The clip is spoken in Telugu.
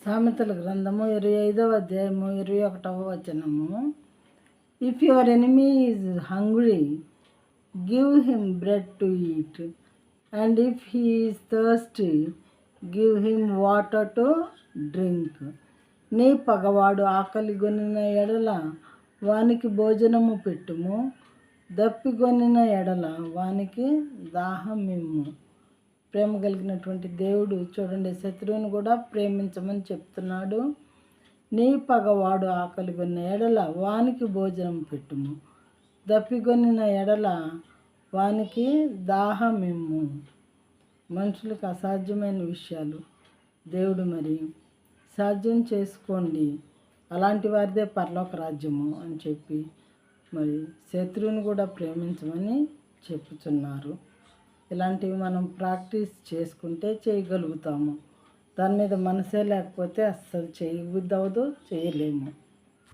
సామెతల గ్రంథము 25వ అధ్యాయము 21వ వచనము. If your enemy is hungry, give him bread to eat, and if he is thirsty, give him water to drink. నీ పగవాడు ఆకలిగొనిన ఎడల వానికి భోజనము పెట్టుము, దప్పిగొనిన ఎడల వానికి దాహమిమ్ము. ప్రేమ కలిగినటువంటి దేవుడు చూడండి, శత్రువుని కూడా ప్రేమించమని చెప్తున్నాడు. నీ పగవాడు ఆకలిగొన్న ఎడల వానికి భోజనం పెట్టుము, దప్పిగొనిన ఎడల వానికి దాహమిమ్ము. మనుషులకు అసాధ్యమైన విషయాలు దేవుడు మరి సాధ్యం చేసుకోండి, అలాంటి వారిదే పరలోక రాజ్యము అని చెప్పి మరి శత్రువుని కూడా ప్రేమించమని చెప్పుచున్నారు. ఇలాంటివి మనం ప్రాక్టీస్ చేసుకుంటే చేయగలుగుతాము. దాని మీద మనసే లేకపోతే అస్సలు చేయబుద్ధి అవ్వదు, చేయలేము.